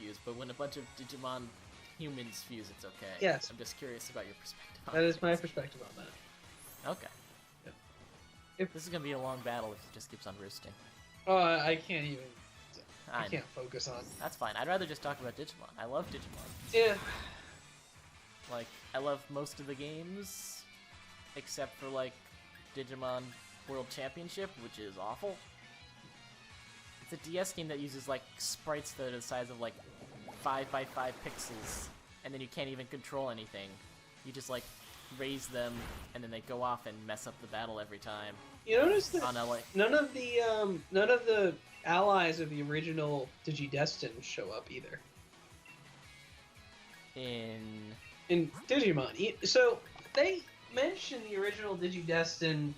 fuse, but when a bunch of Digimon humans fuse, it's okay. Yes. I'm just curious about your perspective on That is it. my perspective on that. Okay. If This is gonna be a long battle if it just keeps on roosting. Oh, I can't even. I can't focus on. That's fine. I'd rather just talk about Digimon. I love Digimon. Yeah. Like, I love most of the games, except for, like, Digimon World Championship, which is awful. It's a DS game that uses, like, sprites that are the size of, like, 5 by 5 pixels, and then you can't even control anything. You just, like, raise them, and then they go off and mess up the battle every time. You notice that On a, like, none of the allies of the original Digidestin show up either in Digimon. So they mentioned the original Digidestin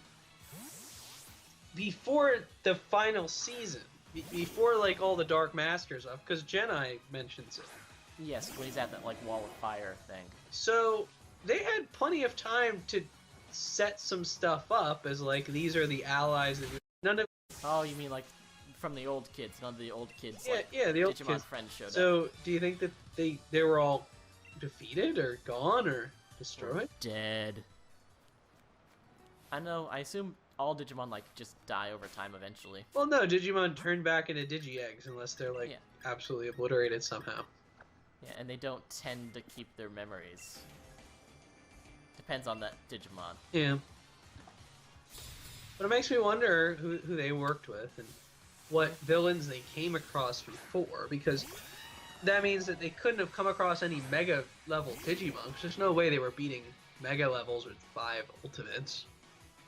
before the final season, before like all the Dark Masters up, because Genai mentions it. yes, when he's at that, like, wall of fire thing. So they had plenty of time to set some stuff up as like these are the allies that none of. Oh, you mean, like, from the old kids? None of the old kids, Yeah, like, yeah, the old Digimon kids. friends showed up. So do you think that they were all defeated or gone or destroyed? Dead. I know, I assume all Digimon, like, just die over time eventually. Well, no, Digimon turn back into Digi-Eggs unless they're like absolutely obliterated somehow. Yeah, and they don't tend to keep their memories. Depends on that Digimon. Yeah. But it makes me wonder who they worked with and what villains they came across before, because that means that they couldn't have come across any Mega level Digimon, because there's no way they were beating Mega levels with 5 Ultimates.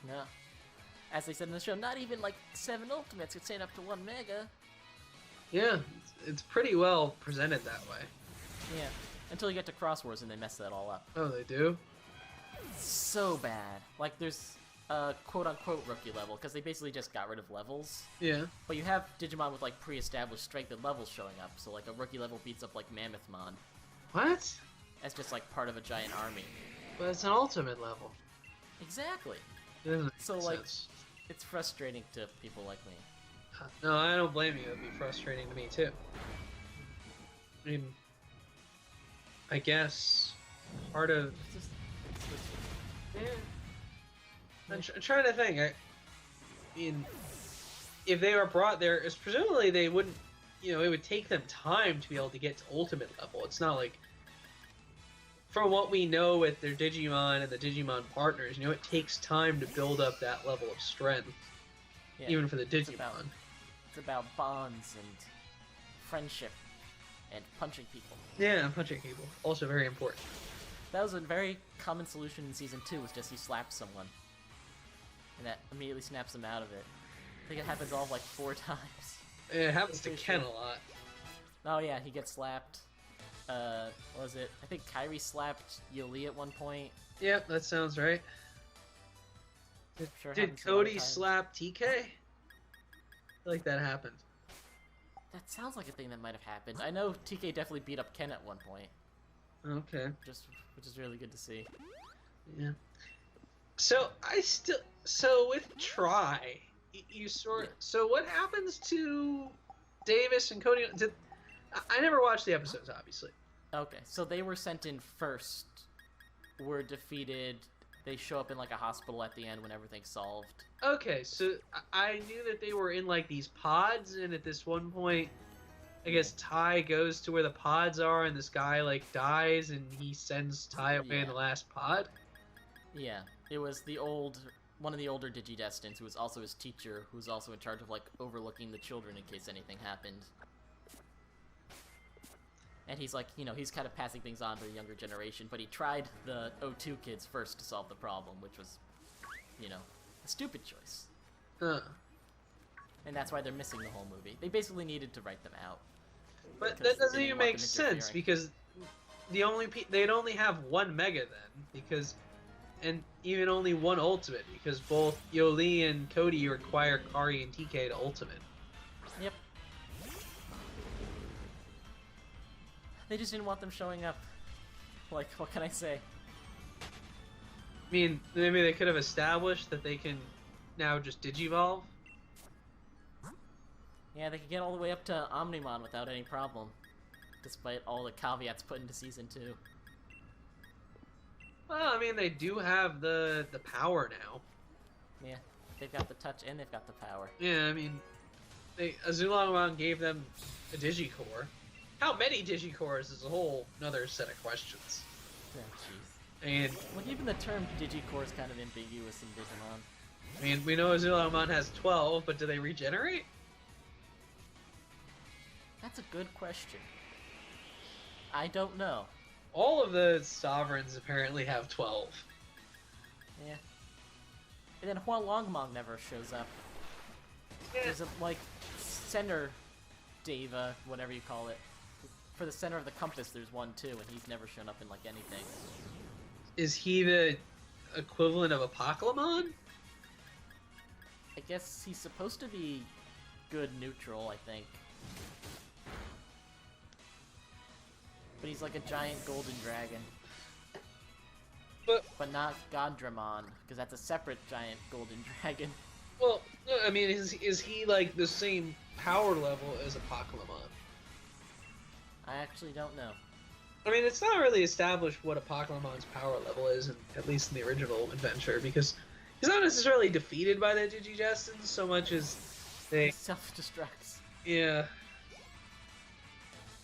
No. As they said in the show, not even, like, 7 Ultimates could stand up to 1 Mega. Yeah, it's pretty well presented that way. Yeah. Until you get to Cross Wars and they mess that all up. Oh, they do? So bad. Like, there's a quote-unquote rookie level, because they basically just got rid of levels. Yeah. But you have Digimon with, like, pre-established strength and levels showing up, so, like, a rookie level beats up, like, Mammothmon. What? As just, like, part of a giant army. But it's an Ultimate level. Exactly. It doesn't So, make like, sense. it's frustrating to people like me. No, I don't blame you. It'd be frustrating to me, too. I mean, I guess part of... It's just... Yeah. I'm trying to think. I mean, if they were brought there, it's presumably they wouldn't, it would take them time to be able to get to Ultimate level. It's not like, from what we know with their Digimon and the Digimon partners, it takes time to build up that level of strength, even for the Digimon. It's about bonds and friendship and punching people. Yeah, punching people. Also very important. That was a very common solution in Season 2, was just you slap someone. And that immediately snaps them out of it. I think it happens all, like, 4 times. It happens to Ken a lot. Oh yeah, he gets slapped. What was it? I think Kairi slapped Yoli at one point. Yep, that sounds right. Did Cody slap TK? I feel like that happened. That sounds like a thing that might have happened. I know TK definitely beat up Ken at one point. Okay. Which is really good to see. Yeah. So with Try, so what happens to Davis and Cody? I never watched the episodes, obviously. Okay, so they were sent in first, were defeated. They show up in, like, a hospital at the end when everything's solved. Okay, so I knew that they were in, like, these pods, and at this one point, I guess Tai goes to where the pods are, and this guy, like, dies, and he sends Tai away in the last pod? Yeah, it was one of the older Digidestins, who was also his teacher, who was also in charge of, like, overlooking the children in case anything happened. And he's like, he's kind of passing things on to the younger generation, but he tried the O2 kids first to solve the problem, which was, a stupid choice. Huh. And that's why they're missing the whole movie. They basically needed to write them out. But that doesn't even make sense, because they'd only have 1 Mega then, and even only 1 Ultimate, because both Yoli and Cody require Kari and TK to Ultimate. Yep. They just didn't want them showing up. Like, what can I say? I mean, maybe they could have established that they can now just Digivolve? Yeah, they could get all the way up to Omnimon without any problem. despite all the caveats put into Season 2. Well, I mean, they do have the power now. Yeah, they've got the touch and they've got the power. Yeah, I mean, Azulongmon gave them a Digicore. How many Digicores is a whole another set of questions. Oh, jeez. And Well, even the term Digicore is kind of ambiguous in Digimon. I mean, we know Azulongmon has 12, but do they regenerate? That's a good question. I don't know. All of the sovereigns apparently have 12. Yeah. And then Hualongmon never shows up. Yeah. There's a, like, center Deva, whatever you call it. For the center of the compass, there's one too, and he's never shown up in, like, anything. Is he the equivalent of Apocalypse? I guess he's supposed to be good neutral, I think. But he's like a giant golden dragon. But not Gondramon, because that's a separate giant golden dragon. Well, no, I mean, is he like the same power level as Apocalypse? I actually don't know. I mean, it's not really established what Apocalypse's power level is, at least in the original adventure, because he's not necessarily defeated by the Digidestins so much as they... He self-destructs. Yeah.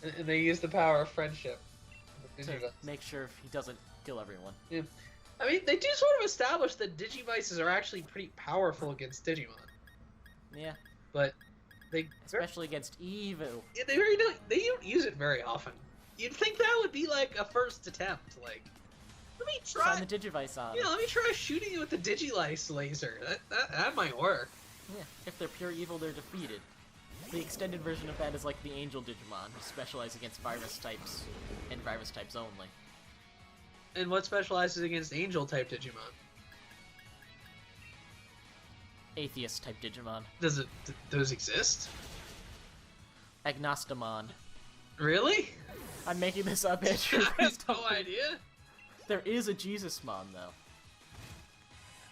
And they use the power of friendship. To make sure he doesn't kill everyone. Yeah. I mean, they do sort of establish that Digivices are actually pretty powerful against Digimon. Yeah. But they... Especially against Evo. Yeah, they don't use it very often. You'd think that would be like a first attempt, like... Let me try... Turn the Digivice on. Yeah, let me try shooting you with the Digilice laser. That might work. Yeah, if they're pure evil, they're defeated. The extended version of that is like the Angel Digimon, who specialize against virus types, and virus types only. And what specializes against Angel-type Digimon? Atheist-type Digimon. Does those exist? Agnostomon. Really? I'm making this up, Andrew. I have no idea. There is a Jesusmon, though.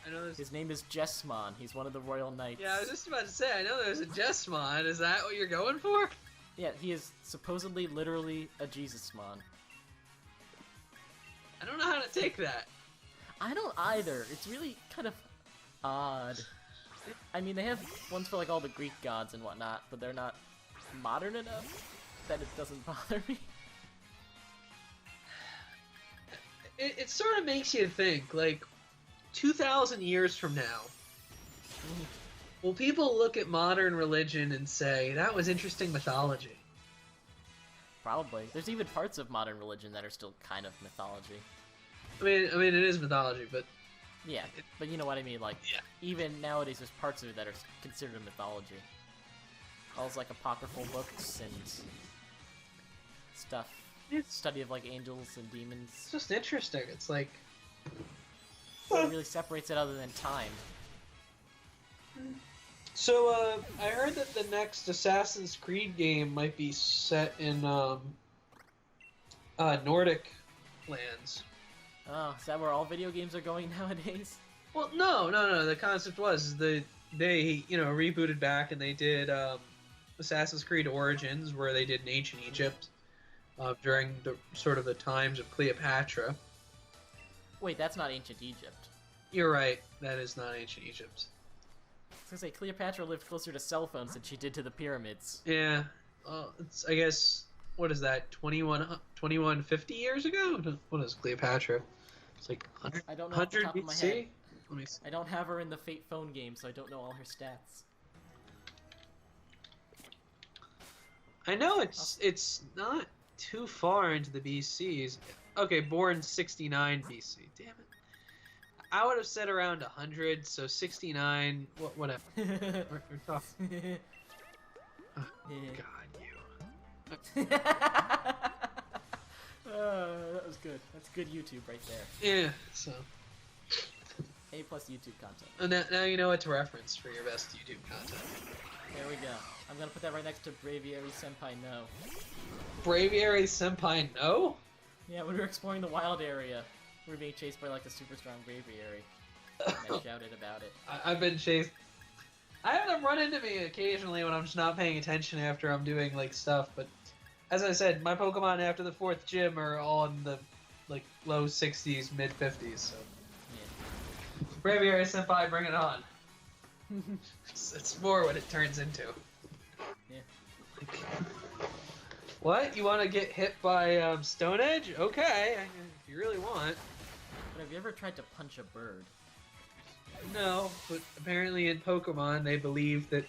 I know His name is Jessmon. He's one of the Royal Knights. Yeah, I was just about to say, I know there's a Jessmon. Is that what you're going for? Yeah, he is supposedly literally a Jesusmon. I don't know how to take that. I don't either. It's really kind of odd. I mean, they have ones for like all the Greek gods and whatnot, but they're not modern enough that it doesn't bother me. It sort of makes you think, like, 2,000 years from now, will people look at modern religion and say, that was interesting mythology? Probably. There's even parts of modern religion that are still kind of mythology. I mean, it is mythology, but... Yeah, but you know what I mean, like, yeah. Even nowadays there's parts of it that are considered mythology. All those, like, apocryphal books and stuff. Study of, like, angels and demons. It's just interesting. It's like... What really separates it other than time? So, I heard that the next Assassin's Creed game might be set in, Nordic lands. Oh, is that where all video games are going nowadays? Well, no. The concept was they rebooted back and they did Assassin's Creed Origins, where they did in ancient Egypt during the sort of the times of Cleopatra. Wait, that's not ancient Egypt. You're right. That is not ancient Egypt. I was gonna say Cleopatra lived closer to cell phones than she did to the pyramids. Yeah. It's, I guess, what is that? 2150 years ago? What is Cleopatra? It's like 100, I don't know off the top of my BC? head. Let me see. I don't have her in the Fate phone game, so I don't know all her stats. I know it's not too far into the BCs. Okay, born 69 BC. Damn it. I would have said around 100, so 69, whatever. we're talking. Oh, God, you. That was good. That's good YouTube right there. Yeah, so. A+ YouTube content. And now you know what to reference for your best YouTube content. There we go. I'm gonna put that right next to Braviary Senpai No. Braviary Senpai No? Yeah, when we were exploring the wild area, we were being chased by like a super strong Braviary. And I shouted about it. I've been chased. I have them run into me occasionally when I'm just not paying attention after I'm doing like stuff, but as I said, my Pokemon after the 4th gym are all in the like low 60s, mid 50s. So Braviary Senpai, bring it on. It's more what it turns into. Yeah. What? You want to get hit by Stone Edge? Okay, if you really want. But have you ever tried to punch a bird? No, but apparently in Pokemon they believe that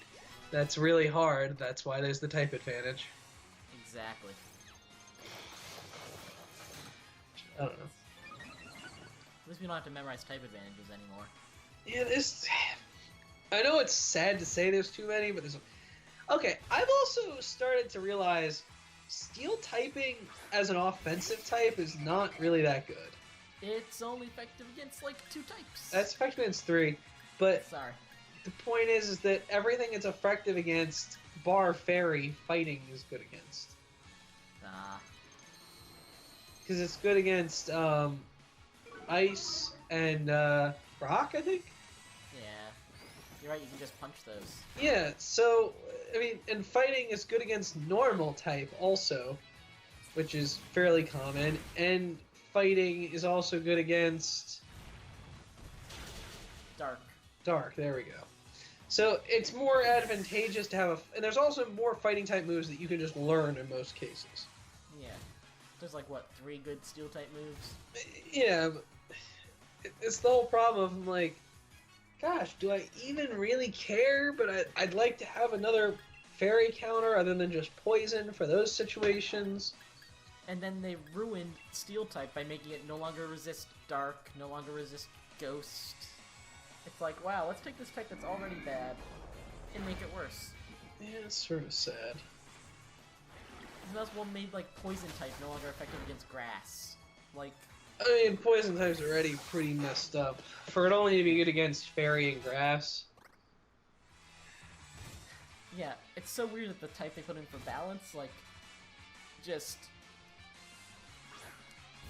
that's really hard. That's why there's the type advantage. Exactly. I don't know. At least we don't have to memorize type advantages anymore. Yeah, this. I know it's sad to say there's too many, but there's. Okay, I've also started to realize Steel typing as an offensive type is not really that good. It's only effective against like 2 types. That's effective against 3, but Sorry. the point is that everything it's effective against, bar Fairy, fighting is good against. Ah. Because it's good against Ice and Rock, I think? Yeah. You're right, you can just punch those. Yeah, so, I mean, and fighting is good against normal type also, which is fairly common, and fighting is also good against... Dark, there we go. So it's more advantageous to have and there's also more fighting type moves that you can just learn in most cases. Yeah. There's like, what, 3 good steel type moves? Yeah, but it's the whole problem of, like, gosh, do I even really care? But I'd like to have another fairy counter other than just poison for those situations. And then they ruined steel type by making it no longer resist dark, no longer resist ghost. It's like, wow, let's take this type that's already bad and make it worse. Yeah, it's sort of sad. And that's what made like poison type no longer effective against grass. Like, I mean, poison type's already pretty messed up. For it only to be good against fairy and grass. yeah, it's so weird that the type they put in for balance, like, just...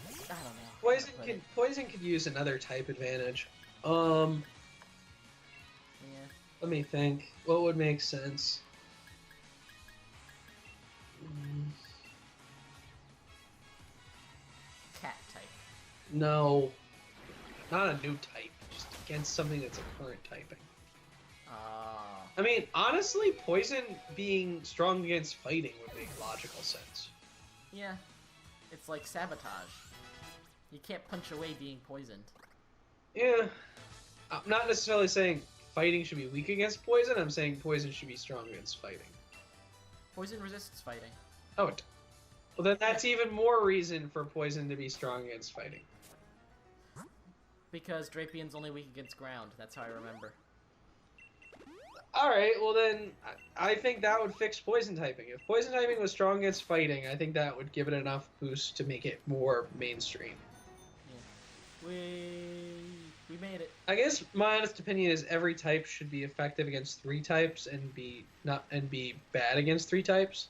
I don't know. Poison could use another type advantage. Yeah. Let me think. What would make sense? Cat type. No. Not a new type. Just against something that's a current typing. I mean, honestly, poison being strong against fighting would make logical sense. Yeah. It's like sabotage. You can't punch away being poisoned. Yeah. I'm not necessarily saying fighting should be weak against poison. I'm saying poison should be strong against fighting. Poison resists fighting. Oh, well then that's even more reason for poison to be strong against fighting. Because Drapian's only weak against ground. That's how I remember. Alright, well then, I think that would fix poison typing. If poison typing was strong against fighting, I think that would give it enough boost to make it more mainstream. Yeah. We made it. I guess my honest opinion is every type should be effective against 3 types and be bad against 3 types.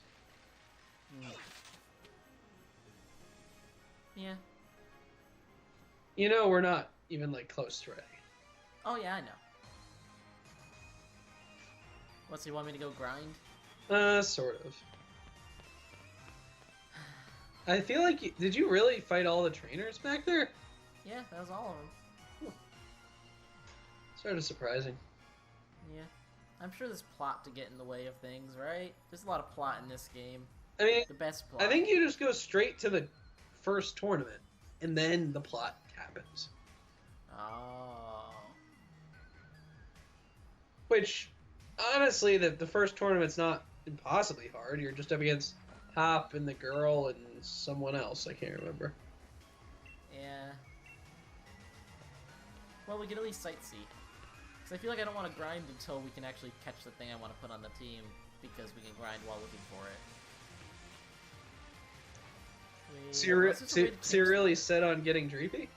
Yeah. You know, we're not even like close to ready. Oh yeah, I know. What, so you want me to go grind? Sort of. I feel like did you really fight all the trainers back there? Yeah, that was all of them. Sort of surprising. Yeah. I'm sure there's plot to get in the way of things, right? There's a lot of plot in this game. I mean, the best plot. I think you just go straight to the first tournament, and then the plot happens. Oh. Which, honestly, the first tournament's not impossibly hard. You're just up against Hop and the girl and someone else. I can't remember. Yeah. Well, we can at least sightsee. Because I feel like I don't want to grind until we can actually catch the thing I want to put on the team, because we can grind while looking for it. So you're really set on getting Dreepy?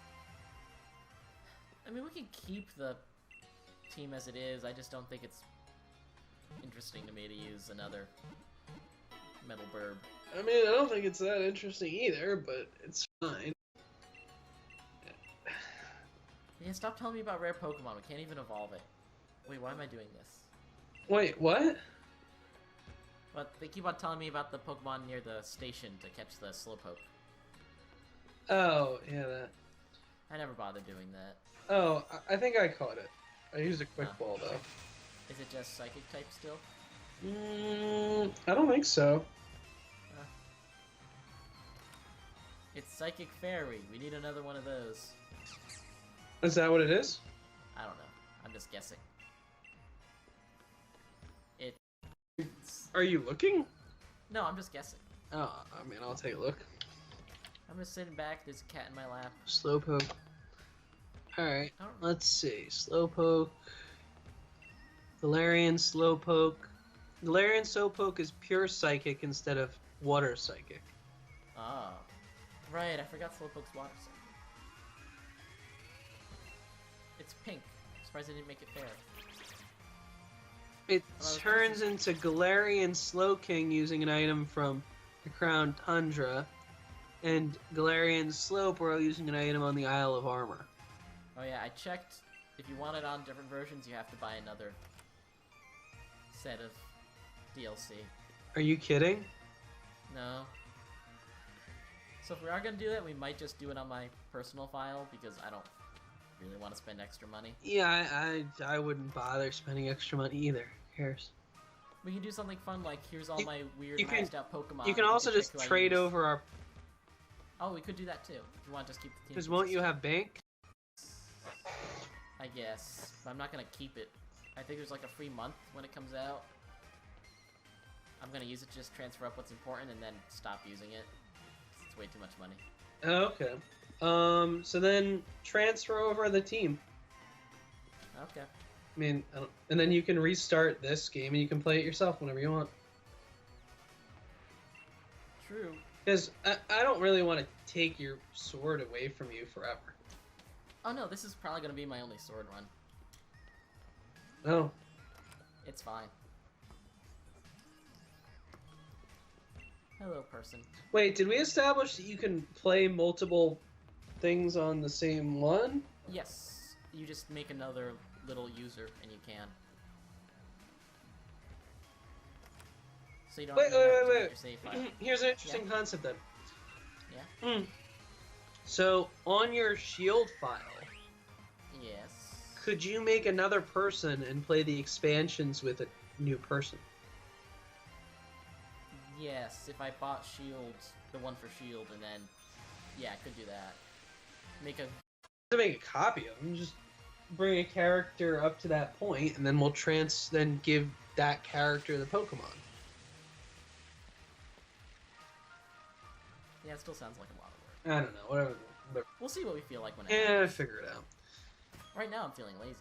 I mean, we can keep the team as it is. I just don't think it's interesting to me to use another Metal Burb. I mean, I don't think it's that interesting either, but it's fine. Yeah, stop telling me about rare Pokemon. We can't even evolve it. Wait, why am I doing this? Wait, what? But they keep on telling me about the Pokemon near the station to catch the Slowpoke. Oh, yeah, that. I never bothered doing that. Oh, I think I caught it. I used a quick Huh. ball, though. Is it just Psychic type still? I don't think so. It's Psychic Fairy. We need another one of those. Is that what it is? I don't know. I'm just guessing. Are you looking? No, I'm just guessing. Oh, I mean, I'll take a look. I'm just sitting back. There's a cat in my lap. Slowpoke. Alright, let's see. Slowpoke. Galarian Slowpoke. Galarian Slowpoke is pure Psychic instead of Water Psychic. Oh. Right, I forgot Slowpoke's water sign. It's pink. I'm surprised they didn't make it fair. It turns into Galarian Slowking using an item from the Crown Tundra, and Galarian Slowbro using an item on the Isle of Armor. Oh yeah, I checked. If you want it on different versions, you have to buy another set of DLC. Are you kidding? No. So if we are going to do that, we might just do it on my personal file, because I don't really want to spend extra money. Yeah, I wouldn't bother spending extra money either. Who cares? We can do something fun like, here's all my weird maxed out Pokemon. You can also pick just who I trade use. over our... Oh, we could do that too. If you want to just keep the team. Because won't you have bank? I guess. But I'm not going to keep it. I think there's like a free month when it comes out. I'm going to use it to just transfer up what's important and then stop using it. It's way too much money. Okay. So then transfer over the team. Okay. I mean, and then you can restart this game and you can play it yourself whenever you want. True. Because I don't really want to take your sword away from you forever. Oh no, this is probably going to be my only sword run. No. It's fine. Hello, person. Wait, did we establish that you can play multiple things on the same one? Yes. You just make another little user and you can. So you don't Wait. your save file. Here's an interesting concept then. Yeah? So, on your shield file, Yes. could you make another person and play the expansions with a new person? Yes, if I bought Shield, the one for Shield, and then, yeah, I could do that. Make a... To make a copy of them, just bring a character up to that point, and then we'll then give that character the Pokemon. Yeah, it still sounds like a lot of work. I don't know, whatever. We'll see what we feel like when it Yeah, happens. figure it out. Right now, I'm feeling lazy.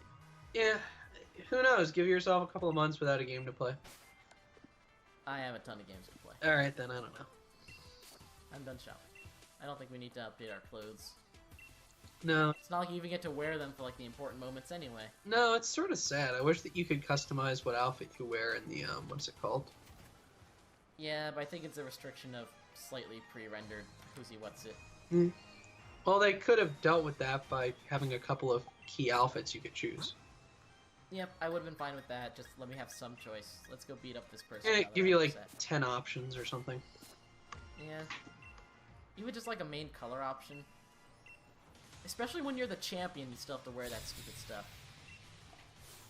Yeah, who knows? Give yourself a couple of months without a game to play. I have a ton of games to play. Alright then, I don't know. I'm done shopping. I don't think we need to update our clothes. No. It's not like you even get to wear them for, like, the important moments anyway. No, it's sort of sad. I wish that you could customize what outfit you wear in the, what's it called? Yeah, but I think it's a restriction of slightly pre-rendered who's-he what's-it. Well, they could have dealt with that by having a couple of key outfits you could choose. Yep, I would have been fine with that. Just let me have some choice. Let's go beat up this person. Yeah, now that give I'm you like upset. 10 options or something. Yeah. Even just like a main color option. Especially when you're the champion, you still have to wear that stupid stuff.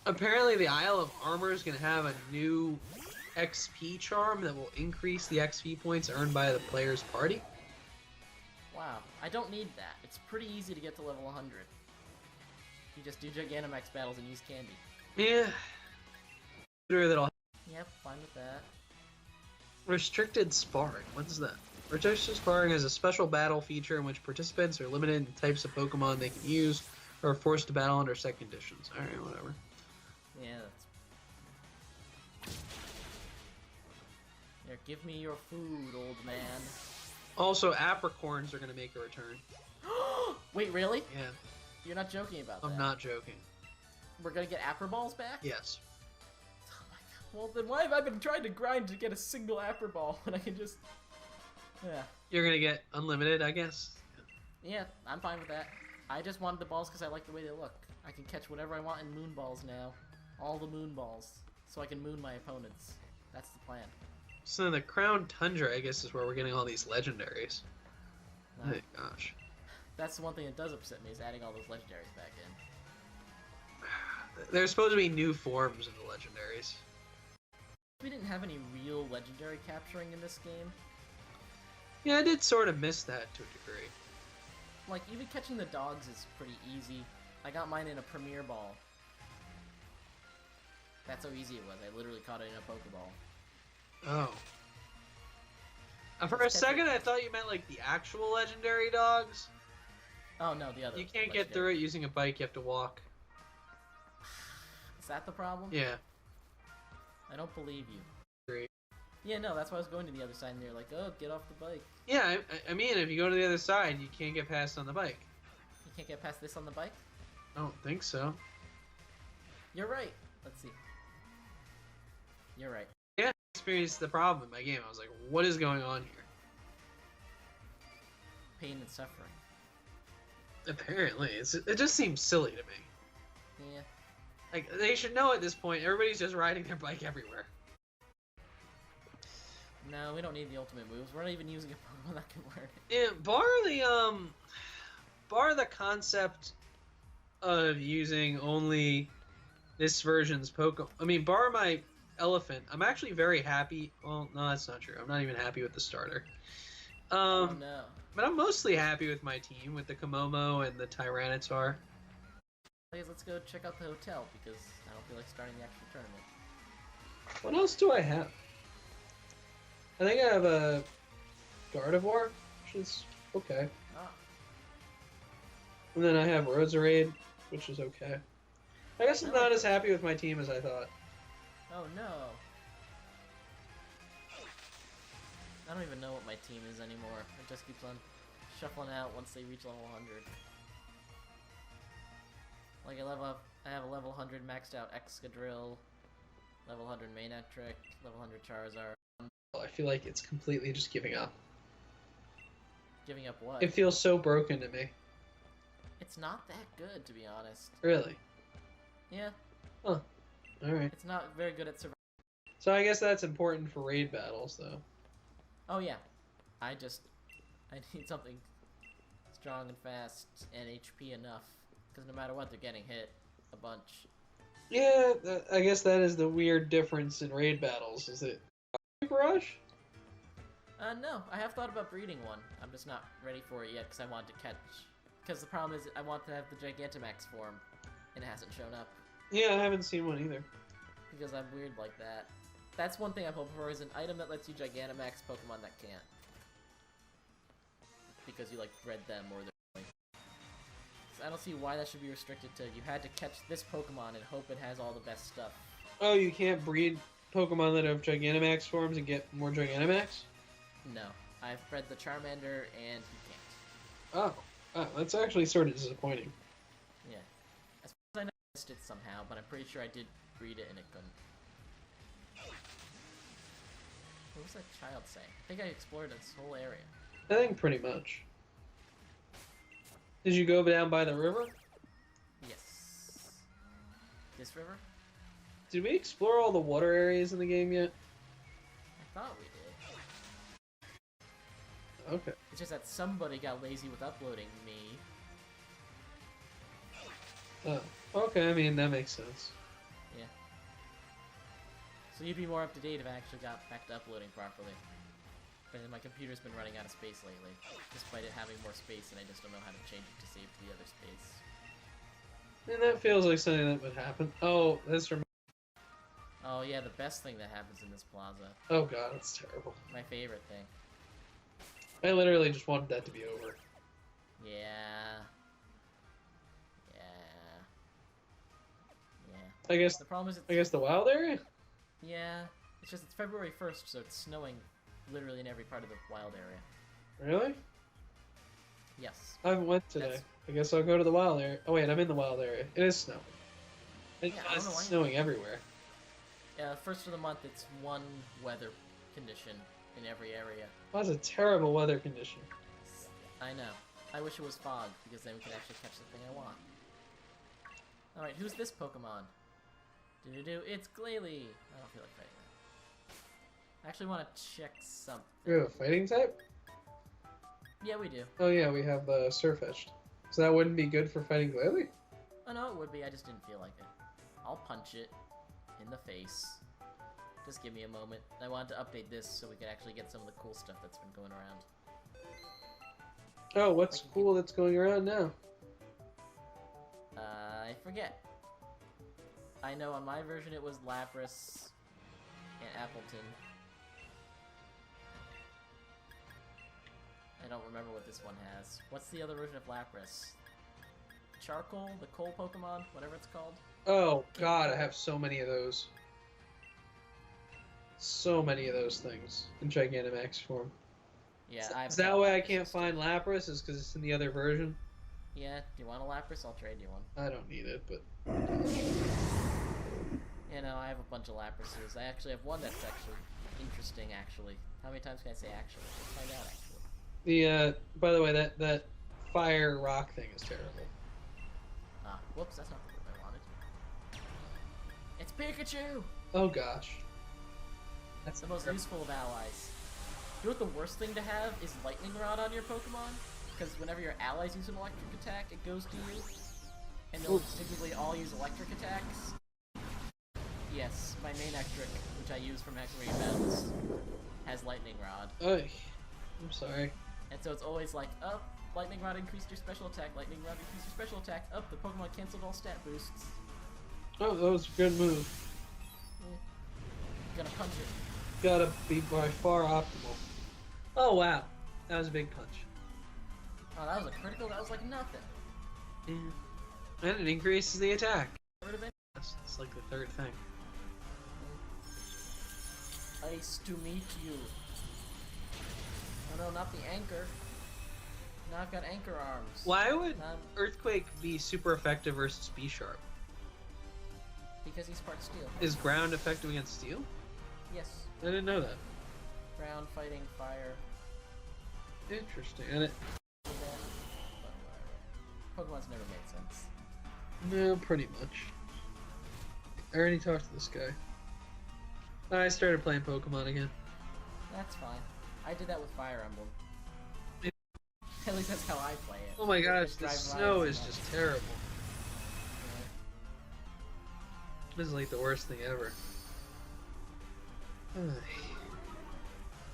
Apparently the Isle of Armor is going to have a new XP charm that will increase the XP points earned by the player's party. Wow, I don't need that. It's pretty easy to get to level 100. You just do Gigantamax battles and use candy. Yeah. That'll... Yep, fine with that. Restricted Sparring. What's that? Restricted Sparring is a special battle feature in which participants are limited in the types of Pokemon they can use or are forced to battle under set conditions. Alright, whatever. Yeah, that's... Here, give me your food, old man. Also, Apricorns are going to make a return. Wait, really? Yeah, You're not joking about that? I'm not joking. We're gonna get Apper Balls back? Yes. Oh my god. Well, then why have I been trying to grind to get a single Apper Ball when I can just... Yeah. You're going to get unlimited, I guess. Yeah, I'm fine with that. I just wanted the balls because I like the way they look. I can catch whatever I want in Moon Balls now. All the Moon Balls. So I can moon my opponents. That's the plan. So the Crown Tundra, I guess, is where we're getting all these legendaries. No. Oh gosh. That's the one thing that does upset me, is adding all those legendaries back in. There's supposed to be new forms of the legendaries. We didn't have any real legendary capturing in this game. Yeah, I did sort of miss that to a degree. Like, even catching the dogs is pretty easy. I got mine in a Premier Ball. That's how easy it was. I literally caught it in a Pokeball. Oh. For a second, I thought you meant like the actual legendary dogs. Oh no, the other. You can't get through it using a bike. You have to walk. Is that the problem? Yeah. I don't believe you. Great. Yeah, no, that's why I was going to the other side, and they're like, "Oh, get off the bike." Yeah, I mean, if you go to the other side, you can't get past on the bike. You can't get past this on the bike? I don't think so. You're right. Let's see. You're right. Yeah, I experienced the problem in my game. I was like, what is going on here? Pain and suffering. Apparently. It just seems silly to me. Yeah. Like, they should know at this point, everybody's just riding their bike everywhere. No, we don't need the ultimate moves. We're not even using a Pokemon that can learn it. Yeah, bar the concept of using only this version's Pokemon. I mean, bar my elephant. I'm actually very happy. Well, no, that's not true. I'm not even happy with the starter. Oh no. But I'm mostly happy with my team, with the Komomo and the Tyranitar. Please, let's go check out the hotel, because I don't feel like starting the actual tournament. What else do I have? I think I have a Gardevoir, which is okay. Ah. And then I have Roserade, which is okay. I guess I'm not as happy with my team as I thought. Oh no. I don't even know what my team is anymore. It just keeps on shuffling out once they reach level 100. Like I have a level 100 maxed out Excadrill, level 100 Manectric, level 100 Charizard. I feel like it's completely just giving up. Giving up what? It feels so broken to me. It's not that good, to be honest. Really? Yeah. Huh. Alright. It's not very good at surviving. So I guess that's important for raid battles, though. Oh yeah. I need something strong and fast and HP enough. Because no matter what, they're getting hit a bunch. Yeah, I guess that is the weird difference in raid battles, is it Rush? No, I have thought about breeding one. I'm just not ready for it yet because I want to catch. Because the problem is I want to have the Gigantamax form, and it hasn't shown up. Yeah, I haven't seen one either. Because I'm weird like that. That's one thing I'm hoping for, is an item that lets you Gigantamax Pokemon that can't. Because you, like, bred them or they're... So I don't see why that should be restricted to you had to catch this Pokemon and hope it has all the best stuff. Oh, you can't breed Pokemon that have Gigantamax forms and get more Gigantamax? No. I've bred the Charmander and he can't. Oh. Oh, that's actually sort of disappointing. Yeah. As far as I know, I missed it somehow, but I'm pretty sure I did breed it and it couldn't. What was that child saying? I think I explored this whole area. I think pretty much. Did you go down by the river? Yes. This river? Did we explore all the water areas in the game yet? I thought we did. Okay. It's just that somebody got lazy with uploading me. Oh, okay, I mean, that makes sense. Yeah. So you'd be more up to date if I actually got back to uploading properly. But my computer's been running out of space lately, despite it having more space, and I just don't know how to change it to save to the other space. And that feels like something that would happen. Oh, that's from... Oh yeah, the best thing that happens in this plaza. Oh god, that's terrible. My favorite thing. I literally just wanted that to be over. Yeah. Yeah. Yeah. I guess The problem is I guess the wild area? yeah, it's just it's February 1st, so it's snowing literally in every part of the wild area. Really? Yes. I haven't went today. I guess I'll go to the wild area. Oh wait, I'm in the wild area. It is snowing. It's I don't know why. snowing everywhere. Yeah, first of the month, it's one weather condition in every area. That's a terrible weather condition. I know. I wish it was fog, because then we could actually catch the thing I want. Alright, who's this Pokemon? Do-do-do, it's Glalie! I don't feel like fighting I actually want to check something. We have a fighting type? Yeah, we do. Oh yeah, we have the Surf Edged. So that wouldn't be good for fighting Glalie? Oh no, it would be. I just didn't feel like it. I'll punch it in the face. Just give me a moment. I wanted to update this so we could actually get some of the cool stuff that's been going around. Oh, what's cool that's going around now? I forget. I know on my version it was Lapras and Appleton. I don't remember what this one has. What's the other version of Lapras? Charcoal? The coal Pokemon? Whatever it's called? Oh god, I have so many of those. So many of those things in Gigantamax form. Yeah, Is that why I can't find Lapras? Is because it's in the other version? Yeah, do you want a Lapras? I'll trade you one. I don't need it, but... You know, I have a bunch of Laprases. I actually have one that's actually interesting, actually. How many times can I say actually? Let's find out, actually. The, by the way, that fire rock thing is terrible. Ah, whoops, that's not the word I wanted. It's Pikachu! Oh gosh. That's the most useful of allies. You know what the worst thing to have is Lightning Rod on your Pokemon? Because whenever your allies use an electric attack, it goes to you. And they'll typically all use electric attacks. Yes, my main Ectric, which I use for Max Raid battles, has Lightning Rod. Oy. I'm sorry. And so it's always like, up, Lightning Rod increased your special attack, Lightning Rod increased your special attack, up, the Pokemon canceled all stat boosts. Oh, that was a good move. Gonna punch it. Gotta be by far optimal. Oh wow, that was a big punch. Oh, that was a critical, that was like nothing. Yeah. And it increases the attack. That's like the third thing. Nice to meet you. Oh no, not the anchor. Now I've got anchor arms. Why would Earthquake be super effective versus B-Sharp? Because he's part steel. Is ground effective against steel? Yes. I didn't know that. Ground, fighting, fire. Interesting. And it... Pokemon's never made sense. No, pretty much. I already talked to this guy. I started playing Pokemon again. That's fine. I did that with Fire Emblem. At least that's how I play it. Oh my gosh, the snow is just terrible. Yeah. This is like the worst thing ever.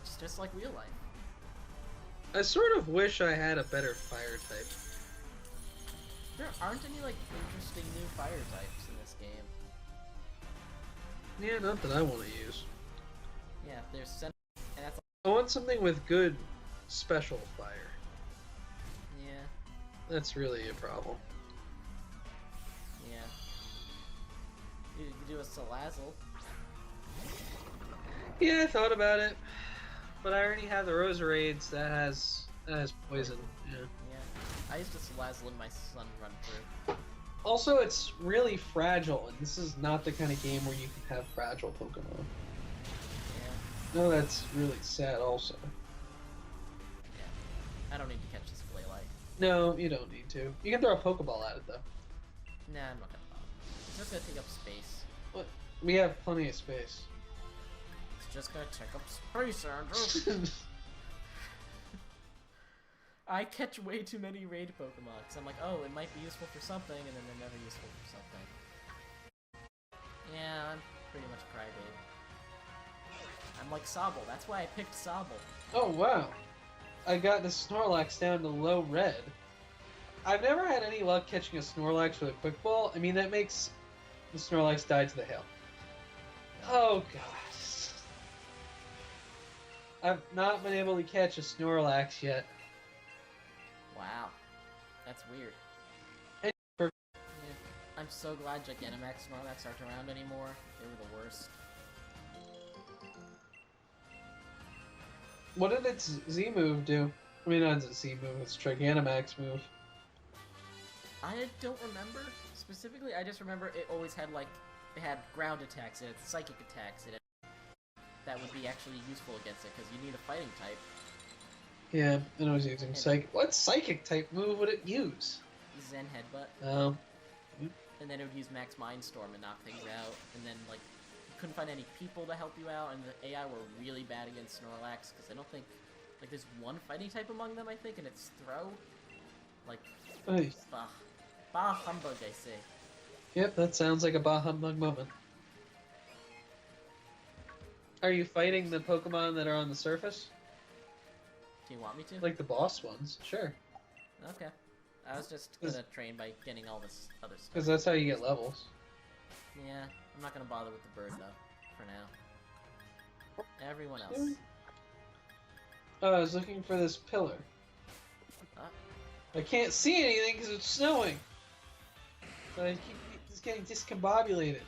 It's just like real life. I sort of wish I had a better fire type. There aren't any like interesting new fire types in this game. Yeah, not that I want to use. Yeah, there's and that's I want something with good special fire. yeah. That's really a problem. Yeah. You could do a Salazzle. Yeah, I thought about it, but I already have the Roserades that has poison. Yeah. Yeah. I used to Salazzle in my Sun run through. Also, it's really fragile, and this is not the kind of game where you can have fragile Pokemon. Yeah. No, that's really sad also. Yeah. I don't need to catch this Flaylite. No, you don't need to. You can throw a Pokeball at it, though. Nah, I'm not gonna bother. It's just gonna take up space. What? We have plenty of space. It's just gonna take up space, Andrew. I catch way too many raid Pokemon, because I'm like, oh, it might be useful for something, and then they're never useful for something. Yeah, I'm pretty much a crybaby. I'm like Sobble, that's why I picked Sobble. Oh, wow. I got the Snorlax down to low red. I've never had any luck catching a Snorlax with a Quick Ball. I mean, that makes the Snorlax die to the hail. Oh, God. I've not been able to catch a Snorlax yet. Wow. That's weird. And Yeah. I'm so glad Gigantamax and Snorlax aren't around anymore. They were the worst. What did its Z move do? I mean, not its Z move, its Gigantamax move. I don't remember specifically. I just remember it always had like it had ground attacks, it had psychic attacks, it had, that would be actually useful against it because you need a fighting type. Yeah, and I was using Psychic. What Psychic type move would it use? Zen Headbutt. Oh. And then it would use Max Mindstorm and knock things out, and then like couldn't find any people to help you out, and the AI were really bad against Snorlax, because I don't think, like, there's one fighting type among them, I think, and it's Throw. Like, Oy. bah humbug, I say. Yep, that sounds like a bah humbug moment. Are you fighting the Pokemon that are on the surface? Do you want me to? Like the boss ones? Sure. Okay. I was just gonna train by getting all this other stuff. Because that's how you get levels. Yeah, I'm not gonna bother with the bird, though, for now. Everyone else. Oh, I was looking for this pillar. I can't see anything because it's snowing. So I keep just getting discombobulated.